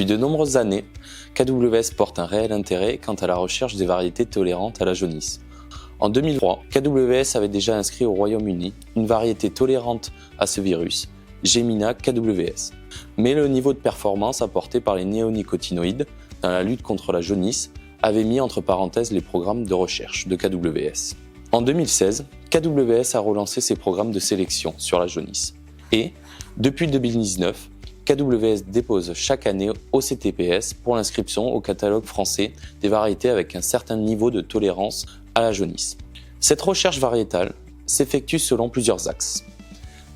de nombreuses années, KWS porte un réel intérêt quant à la recherche des variétés tolérantes à la jaunisse. En 2003, KWS avait déjà inscrit au Royaume-Uni une variété tolérante à ce virus, Gemina KWS. Mais le niveau de performance apporté par les néonicotinoïdes dans la lutte contre la jaunisse avait mis entre parenthèses les programmes de recherche de KWS. En 2016, KWS a relancé ses programmes de sélection sur la jaunisse. Et, depuis 2019, KWS dépose chaque année au CTPS pour l'inscription au catalogue français des variétés avec un certain niveau de tolérance à la jaunisse. Cette recherche variétale s'effectue selon plusieurs axes.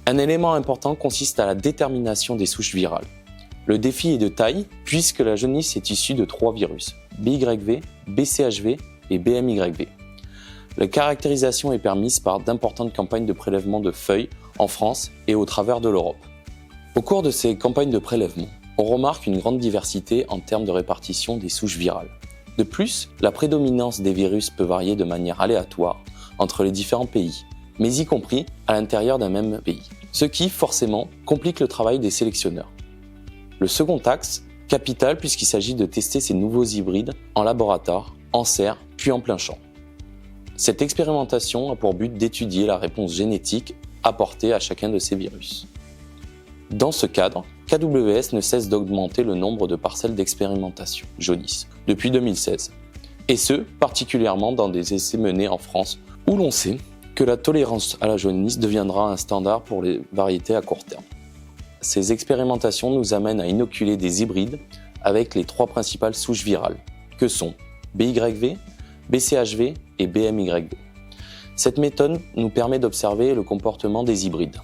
Un élément important consiste à la détermination des souches virales. Le défi est de taille puisque la jaunisse est issue de 3 virus, BYV, BCHV et BMYV. La caractérisation est permise par d'importantes campagnes de prélèvement de feuilles en France et au travers de l'Europe. Au cours de ces campagnes de prélèvement, on remarque une grande diversité en termes de répartition des souches virales. De plus, la prédominance des virus peut varier de manière aléatoire entre les différents pays, mais y compris à l'intérieur d'un même pays, ce qui, forcément, complique le travail des sélectionneurs. Le second axe, capital puisqu'il s'agit de tester ces nouveaux hybrides en laboratoire, en serre, puis en plein champ. Cette expérimentation a pour but d'étudier la réponse génétique apportée à chacun de ces virus. Dans ce cadre, KWS ne cesse d'augmenter le nombre de parcelles d'expérimentation jaunisse depuis 2016, et ce, particulièrement dans des essais menés en France, où l'on sait que la tolérance à la jaunisse deviendra un standard pour les variétés à court terme. Ces expérimentations nous amènent à inoculer des hybrides avec les 3 principales souches virales, que sont BYV, BCHV et BMYV. Cette méthode nous permet d'observer le comportement des hybrides.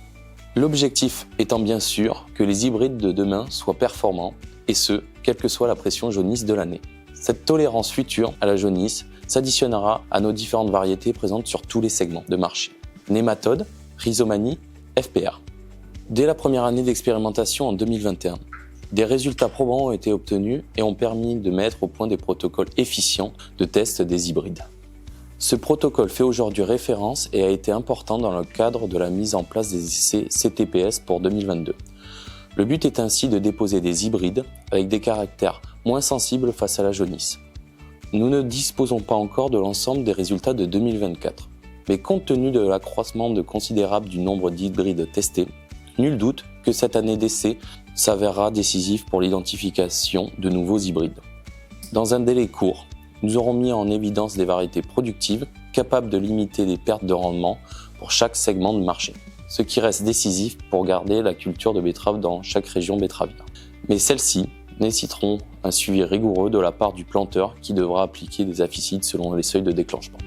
L'objectif étant bien sûr que les hybrides de demain soient performants, et ce, quelle que soit la pression jaunisse de l'année. Cette tolérance future à la jaunisse s'additionnera à nos différentes variétés présentes sur tous les segments de marché. Nématodes, rhizomanie, FPR. Dès la première année d'expérimentation en 2021, des résultats probants ont été obtenus et ont permis de mettre au point des protocoles efficients de test des hybrides. Ce protocole fait aujourd'hui référence et a été important dans le cadre de la mise en place des essais CTPS pour 2022. Le but est ainsi de déposer des hybrides avec des caractères moins sensibles face à la jaunisse. Nous ne disposons pas encore de l'ensemble des résultats de 2024, mais compte tenu de l'accroissement considérable du nombre d'hybrides testés, nul doute que cette année d'essai s'avérera décisive pour l'identification de nouveaux hybrides. Dans un délai court, nous aurons mis en évidence des variétés productives capables de limiter les pertes de rendement pour chaque segment de marché, ce qui reste décisif pour garder la culture de betterave dans chaque région betteravière. Mais celles-ci nécessiteront un suivi rigoureux de la part du planteur qui devra appliquer des herbicides selon les seuils de déclenchement.